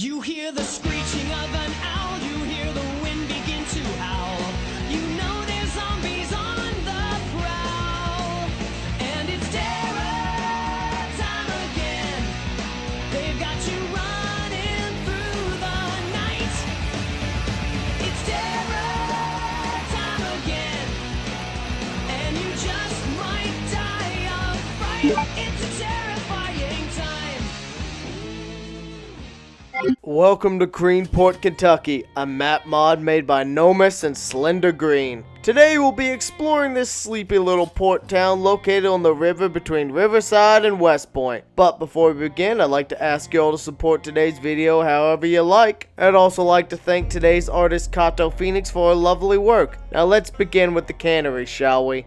You hear the screeching of an owl, you hear the wind begin to howl. You know there's zombies on the prowl. And it's terror time again. They've got you running through the night. It's terror time again. And you just might die of fright. It's a terrifying time. Welcome to Greenport, Kentucky, a map mod made by Nomis and Slendergreen. Today we'll be exploring this sleepy little port town located on the river between Riverside and West Point. But before we begin, I'd like to ask you all to support today's video however you like. I'd also like to thank today's artist Katophoenix for her lovely work. Now let's begin with the cannery, shall we?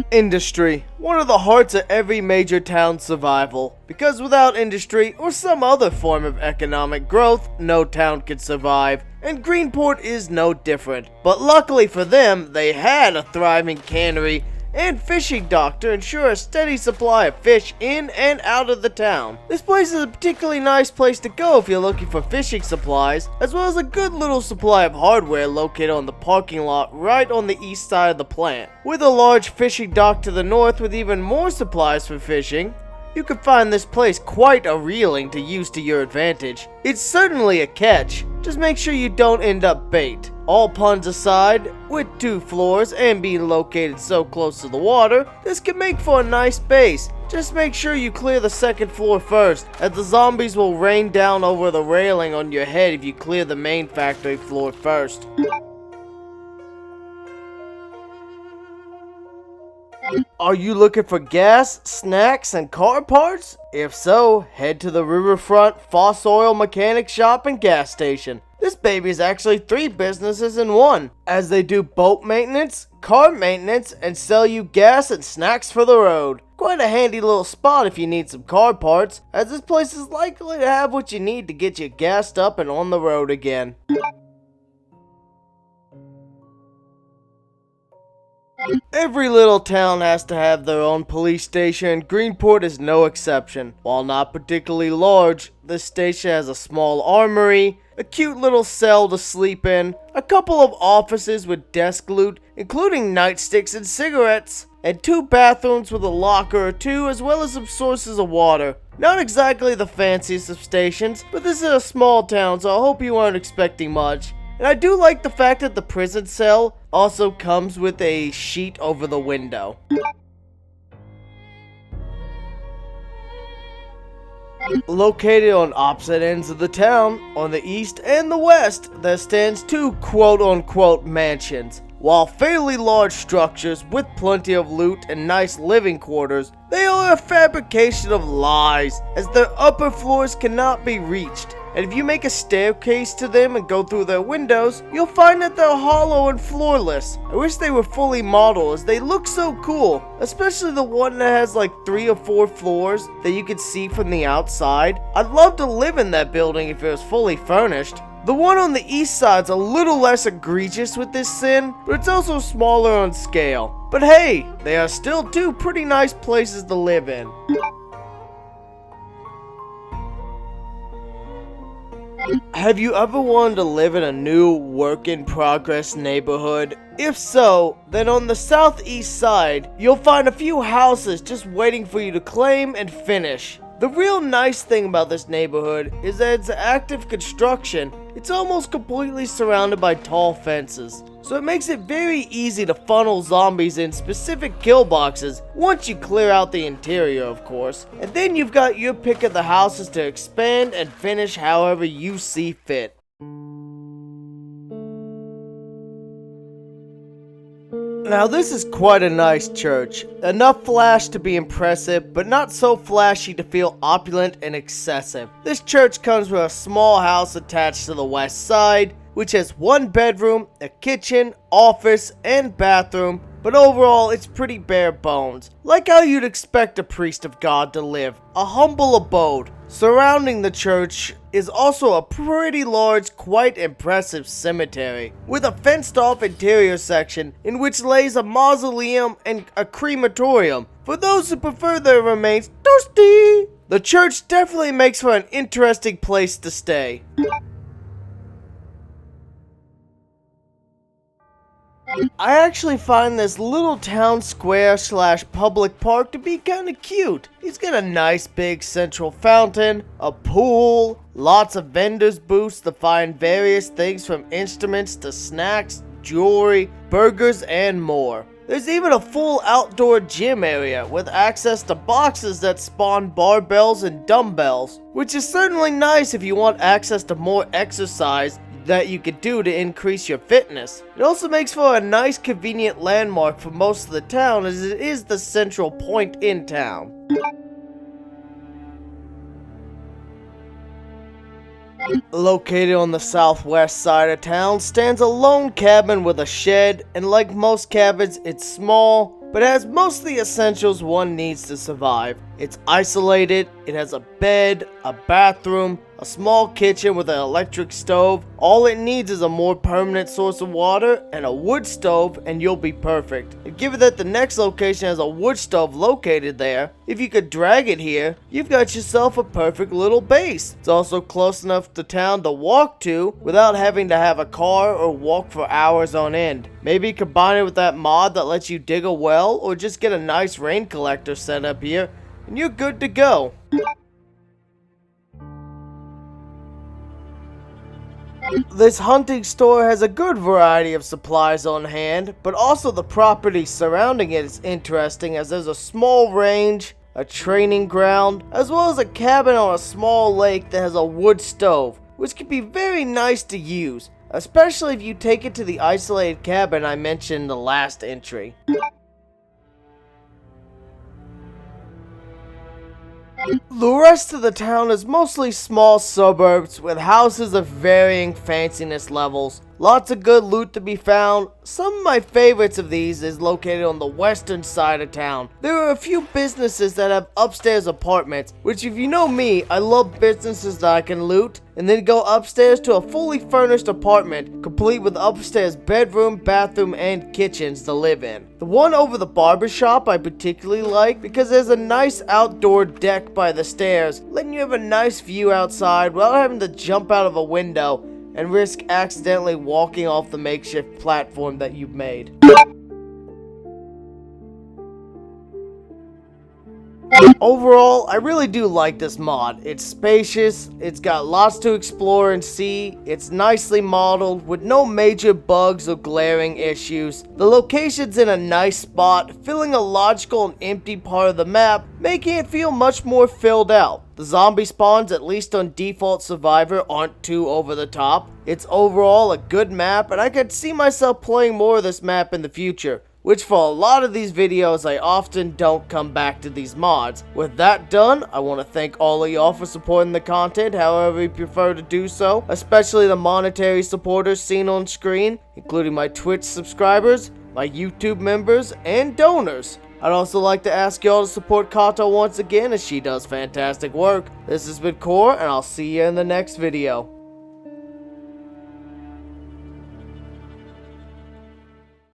Industry, one of the hearts of every major town's survival. Because without industry or some other form of economic growth, no town could survive. And Greenport is no different. But luckily for them, they had a thriving cannery and fishing dock to ensure a steady supply of fish in and out of the town. This place is a particularly nice place to go if you're looking for fishing supplies, as well as a good little supply of hardware located on the parking lot right on the east side of the plant. With a large fishing dock to the north with even more supplies for fishing, you can find this place quite a reeling to use to your advantage. It's certainly a catch, just make sure you don't end up bait. All puns aside, with 2 floors and being located so close to the water, this can make for a nice base. Just make sure you clear the 2nd floor first, as the zombies will rain down over the railing on your head if you clear the main factory floor first. Are you looking for gas, snacks, and car parts? If so, head to the Riverfront Foss Oil Mechanic Shop and Gas Station. This baby is actually 3 businesses in one, as they do boat maintenance, car maintenance, and sell you gas and snacks for the road. Quite a handy little spot if you need some car parts, as this place is likely to have what you need to get you gassed up and on the road again. Every little town has to have their own police station, and Greenport is no exception. While not particularly large, this station has a small armory, a cute little cell to sleep in, a couple of offices with desk loot, including nightsticks and cigarettes, and 2 bathrooms with a locker or 2, as well as some sources of water. Not exactly the fanciest of stations, but this is a small town, so I hope you aren't expecting much. And I do like the fact that the prison cell also comes with a sheet over the window. Located on opposite ends of the town, on the east and the west, there stands 2 quote-unquote mansions. While fairly large structures with plenty of loot and nice living quarters, they are a fabrication of lies, as their upper floors cannot be reached. And if you make a staircase to them and go through their windows, you'll find that they're hollow and floorless. I wish they were fully modeled, as they look so cool, especially the one that has like 3 or 4 floors that you can see from the outside. I'd love to live in that building if it was fully furnished. The one on the east side's a little less egregious with this sin, but it's also smaller on scale. But hey, they are still 2 pretty nice places to live in. Have you ever wanted to live in a new work-in-progress neighborhood? If so, then on the southeast side, you'll find a few houses just waiting for you to claim and finish. The real nice thing about this neighborhood is that it's active construction. It's almost completely surrounded by tall fences, so it makes it very easy to funnel zombies in specific kill boxes once you clear out the interior, of course. And then you've got your pick of the houses to expand and finish however you see fit. Now this is quite a nice church. Enough flash to be impressive, but not so flashy to feel opulent and excessive. This church comes with a small house attached to the west side, which has 1 bedroom, a kitchen, office, and bathroom, but overall it's pretty bare bones, like how you'd expect a priest of God to live, a humble abode. Surrounding the church is also a pretty large, quite impressive cemetery, with a fenced-off interior section in which lays a mausoleum and a crematorium for those who prefer their remains toasty. The church definitely makes for an interesting place to stay. I actually find this little town square / public park to be kinda cute. It's got a nice big central fountain, a pool, lots of vendors booths to find various things from instruments to snacks, jewelry, burgers, and more. There's even a full outdoor gym area with access to boxes that spawn barbells and dumbbells, which is certainly nice if you want access to more exercise that you could do to increase your fitness. It also makes for a nice convenient landmark for most of the town, as it is the central point in town. Located on the southwest side of town stands a lone cabin with a shed, and like most cabins, it's small, but has most of the essentials one needs to survive. It's isolated, it has a bed, a bathroom, a small kitchen with an electric stove. All it needs is a more permanent source of water and a wood stove, and you'll be perfect. And given that the next location has a wood stove located there, if you could drag it here, you've got yourself a perfect little base. It's also close enough to town to walk to without having to have a car or walk for hours on end. Maybe combine it with that mod that lets you dig a well, or just get a nice rain collector set up here, and you're good to go. This hunting store has a good variety of supplies on hand, but also the property surrounding it is interesting, as there's a small range, a training ground, as well as a cabin on a small lake that has a wood stove, which can be very nice to use, especially if you take it to the isolated cabin I mentioned in the last entry. The rest of the town is mostly small suburbs with houses of varying fanciness levels. Lots of good loot to be found. Some of my favorites of these is located on the western side of town. There are a few businesses that have upstairs apartments, which if you know me, I love businesses that I can loot and then go upstairs to a fully furnished apartment, complete with upstairs bedroom, bathroom, and kitchens to live in. The one over the barbershop I particularly like because there's a nice outdoor deck by the stairs, letting you have a nice view outside without having to jump out of a window and risk accidentally walking off the makeshift platform that you've made. Overall, I really do like this mod. It's spacious, it's got lots to explore and see, it's nicely modeled with no major bugs or glaring issues. The location's in a nice spot, filling a logical and empty part of the map, making it feel much more filled out. The zombie spawns, at least on default survivor, aren't too over the top. It's overall a good map, and I could see myself playing more of this map in the future, which for a lot of these videos I often don't come back to these mods. With that done, I want to thank all of y'all for supporting the content however you prefer to do so, especially the monetary supporters seen on screen, including my Twitch subscribers, my YouTube members, and donors. I'd also like to ask y'all to support Kato once again, as she does fantastic work. This has been Core, and I'll see you in the next video.